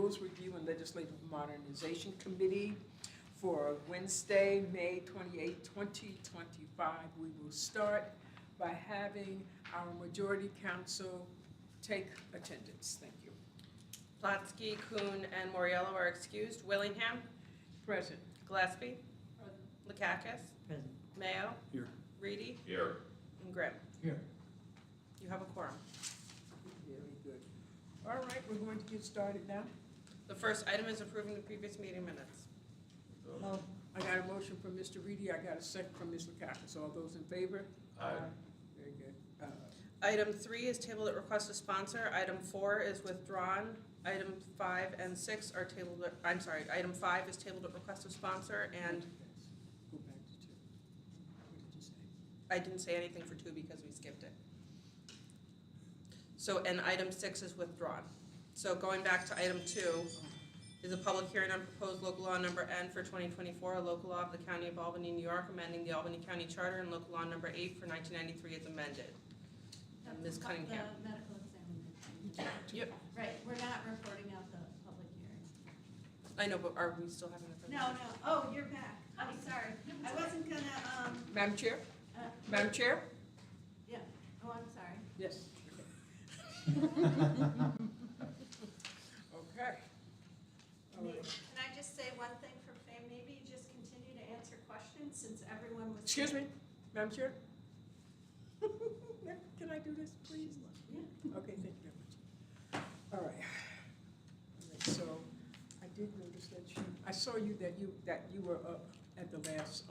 Rules Review and Legislative Modernization Committee for Wednesday, May 28, 2025. We will start by having our majority council take attendance. Thank you. Plotsky, Kuhn, and Moriello are excused. Willingham? Present. Gillespie? Lakakis? Present. Mayo? Here. Reedy? Here. And Grimm. Here. You have a quorum. Very good. All right, we're going to get started now. The first item is approving the previous meeting minutes. Oh, I got a motion from Mr. Reedy. I got a second from Ms. Lakakis. All those in favor? Aye. Very good. Item 3 is tabled at request of sponsor. Item 4 is withdrawn. Item 5 and 6 are tabled, item 5 is tabled at request of sponsor, and Go back to 2. What did you say? I didn't say anything for 2 because we skipped it. So, and item 6 is withdrawn. So going back to item 2, is a public hearing on proposed local law number N for 2024, a local law of the County of Albany, New York, amending the Albany County Charter, and local law number 8 for 1993 is amended. And Ms. Cunningham. The medical examination. Yep. Right, we're not reporting out the public hearing. I know, but are we still having the No, presentation? no, oh, you're back. I'm sorry. I wasn't gonna, Madam Chair? uh, Madam Chair? yeah, oh, I'm sorry. Yes. Okay. All right. Can I just say one thing for Fame? Maybe just continue to answer questions since everyone was. Excuse me, Madam Chair? Can I do this, please? Yeah. Okay, thank you very much. All right. All right, so I did notice that I saw that you were up at the last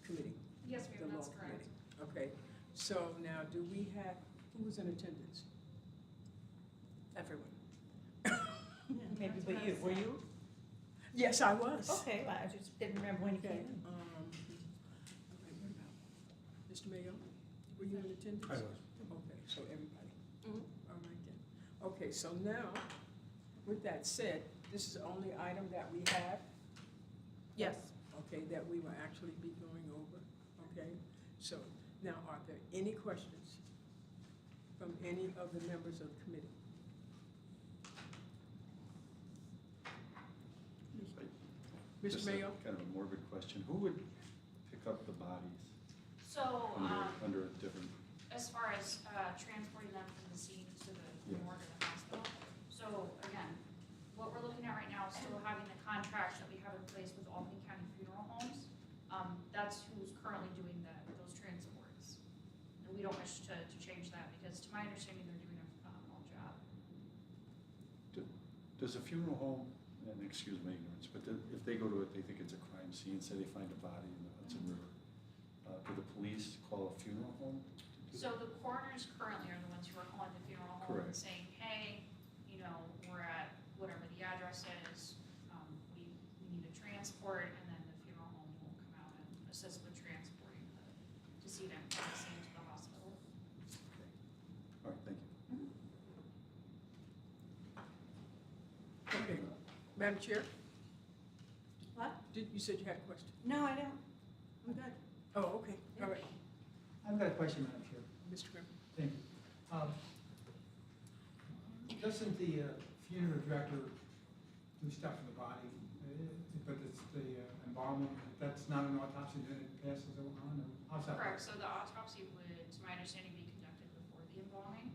committee. Yes, the ma'am, that's law correct. committee. Okay, so now do we have, who was in attendance? Everyone. maybe, but you, were you? Yes, I was. Okay, well, I just didn't remember when you Okay. came in. All right, what about Mr. Mayo? Were you in attendance? I was. Okay, so everybody. Mhm. All right then. Okay, so now, with that said, this is the only item that we have, Yes. okay, that we will actually be going over, okay? So now, are there any questions from any of the members of the committee? Mr. Just Mayo? Kind of a morbid question. Who would pick up the bodies So, under a different, as far as transporting them from the scene to the Yeah. morgue or the hospital, so again, what we're looking at right now is still having the contracts that we have in place with Albany County Funeral Homes. That's who's currently doing those transports. And we don't wish to change that because to my understanding, they're doing a phenomenal job. does a funeral home, and excuse my ignorance, but if they go to it, they think it's a crime scene, say they find a body in the Hudson River, do the police call a funeral home? to do So the coroners currently are the ones who are calling the funeral home and Correct. saying, hey, we're at whatever the address is, we need a transport, and then the funeral home will come out and assist with transporting the decedent from the scene to the hospital. Okay. All right, thank you. Okay, Madam Chair, What? you said you had a question? No, I don't. I'm good. Oh, okay, all right, I've got a question, Madam Chair. Mr. Grimm. Thank you. Doesn't the funeral director do stuff for the body, but it's the embalming, that's not an autopsy that it passes on, or how's that? Correct, so the autopsy would, to my understanding, be conducted before the embalming,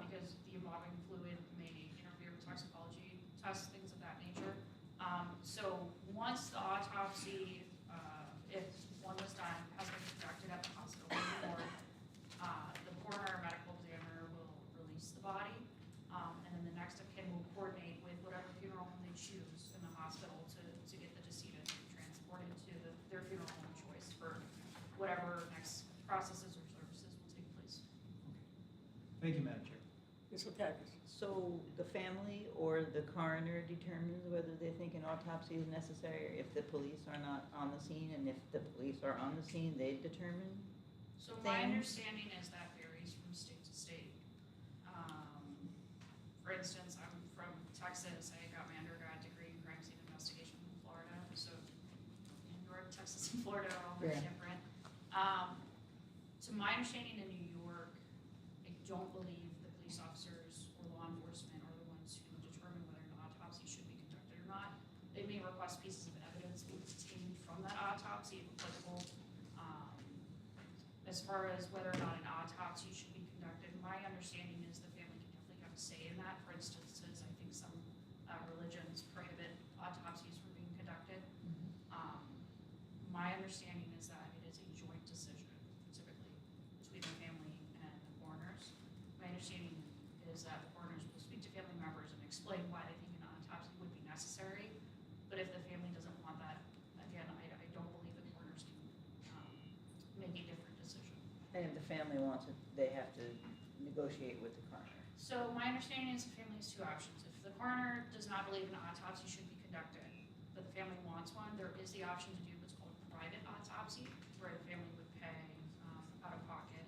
because the embalming fluid may interfere with toxicology tests, things of that nature. So once the autopsy, if one was done, has been conducted at the hospital before, the coroner or medical examiner will release the body, and then the next of kin will coordinate with whatever funeral home they choose in the hospital to get the decedent transported to their funeral home of choice for whatever next processes or services will take place. Thank you, Madam Chair. Ms. Lakakis. So the family or the coroner determines whether they think an autopsy is necessary, or if the police are not on the scene, and if the police are on the scene, they determine? So my Things. understanding is that varies from state to state. For instance, I'm from Texas. I got my undergrad degree in crime scene investigation from Florida. So New York, Texas, and Florida are all very Yeah. different. To my understanding, in New York, I don't believe the police officers or law enforcement are the ones who determine whether an autopsy should be conducted request pieces of evidence being obtained from that autopsy, if applicable. As far as whether or not an autopsy should be conducted, my understanding is the family can definitely have a say in that. For instance, I think some religions prohibit autopsies from being conducted. My understanding is that it is a joint decision, typically, between the family and the coroners. My understanding is that the coroners will speak to family members and explain why they think an autopsy would be necessary. But if the family doesn't want that, again, I don't believe the coroners can make a different decision. And if the family wants it, they have to negotiate with the coroner. So my understanding is the family has two options. If the coroner does not believe an autopsy should be conducted, but the family wants one, there is the option to do what's called a private autopsy, where the family would pay out of pocket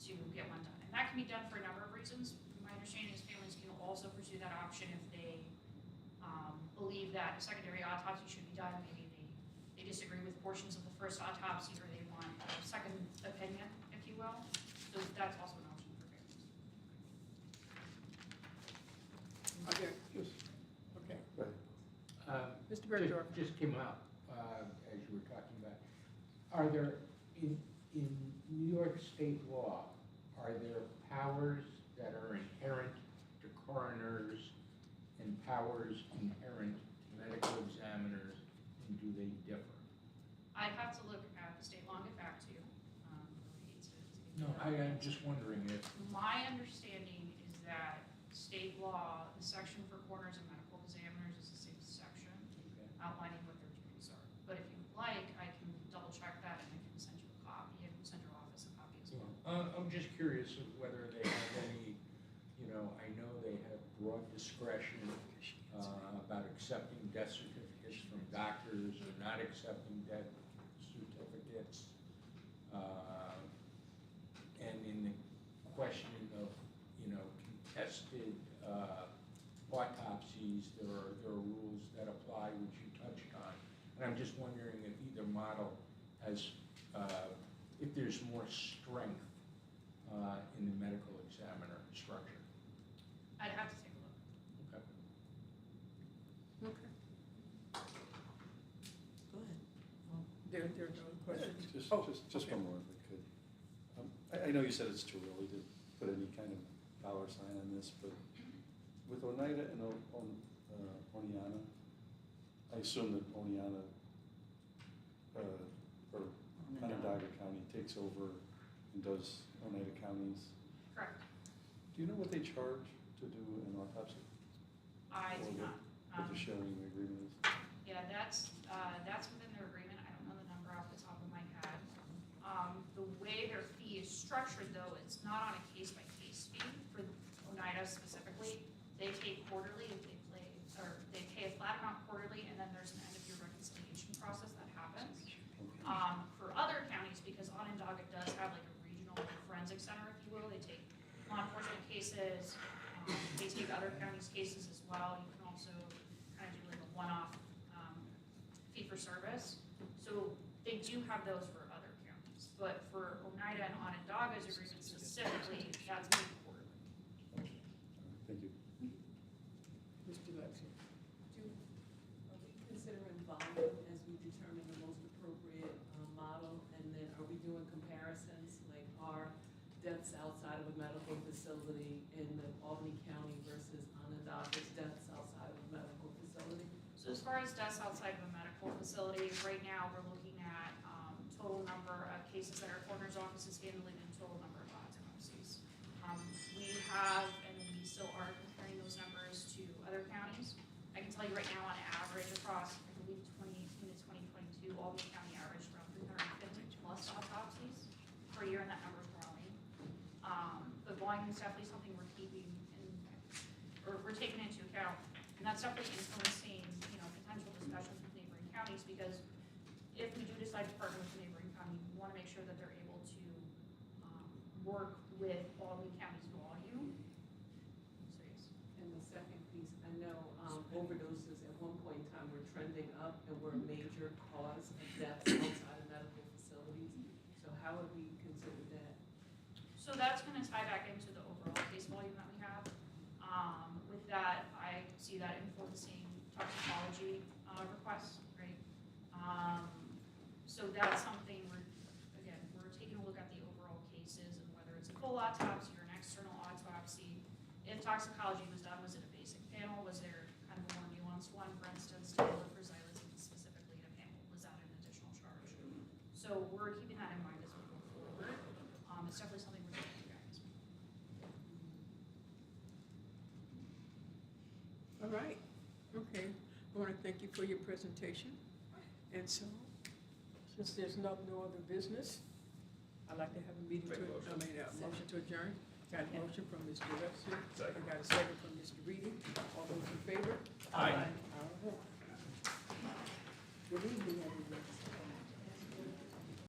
to get one done. And that can be done for a number of reasons. My understanding is families can also pursue that option if they believe that a secondary autopsy should be done. Maybe they disagree with portions of the first autopsy, or they want a second opinion, if you will. So that's also an option for families. Okay, Just, okay. Right. Mr. Bergdorf. just came up, as you were talking about. Are there, in New York state law, are there powers that are inherent to coroners and powers inherent to medical examiners, and do they differ? I'd have to look at the state law and get back to you. I hate to give you No, that. I'm just wondering if, My understanding is that state law, the section for coroners and medical examiners is the same section outlining what their duties are. But if you'd like, I can double check that and I can send you a copy. I can send your office a copy as well. I'm just curious of whether they have any, I know they have broad discretion about accepting death certificates from doctors or not accepting death certificates. And in the questioning of, contested autopsies, there are rules that apply, which you touched on. And I'm just wondering if either model has, if there's more strength in the medical examiner structure. I'd have to take a look. Okay. Okay. Go ahead. There are no questions? Just, Oh, just okay. one more if I could. I know you said it's too early to put any kind of dollar sign on this, but with Oneida and Oneana, I assume that Oneana, or Onondaga County takes over and does Oneida County's. Correct. Do you know what they charge to do an autopsy? I do Or not. what the sharing agreement is? Yeah, that's within their agreement. I don't know the number off the top of my head. The way their fee is structured, though, it's not on a case-by-case fee for Oneida specifically. They pay quarterly if they pay a flat amount quarterly, and then there's an end-of-year reconciliation process that happens. For other counties, because Onondaga does have like a regional forensic center, if you will, they take law enforcement cases, they take other counties' cases as well. You can also kind of do like a one-off fee for service. So they do have those for other counties, but for Oneida and Onondaga's agreement specifically, that's paid quarterly. Thank you. Mr. Lexi. Are we considering volume as we determine the most appropriate model? And then are we doing comparisons, like are deaths outside of a medical facility in the Albany County versus Onondaga's deaths outside of a medical facility? So as far as deaths outside of a medical facility, right now we're looking at total number of cases that our coroner's office is handling and total number of autopsies. We have, and we still are comparing those numbers to other counties. I can tell you right now on average across, I believe 2018 to 2022, Albany County averaged around 350 plus autopsies per year, and that number is growing. But volume is definitely something we're keeping in, or we're taking into account, and that's definitely influencing, potential discussions with neighboring counties, because if we do decide to partner with a neighboring county, we want to make sure that they're able to work with Albany County's volume. So yes. And the second piece, I know overdoses at one point in time were trending up and were a major cause of deaths outside of medical facilities. So how would we consider that? So that's going to tie back into the overall case volume that we have. With that, I see that influencing toxicology requests toxicology was done, was it a basic panel? Was there kind of a more nuanced one? For instance, to look for xylazine specifically in a panel, was that an additional charge? So we're keeping that in mind as we go forward. It's definitely something we're doing for guys. All right, okay. I want to thank you for your presentation. And so, since there's no other business, I'd like to have a meeting to, motion to adjourn. Got a motion from Mr. Webster. I got a second from Mr. Reedy. All those in favor? Aye. All right. Good evening, everybody.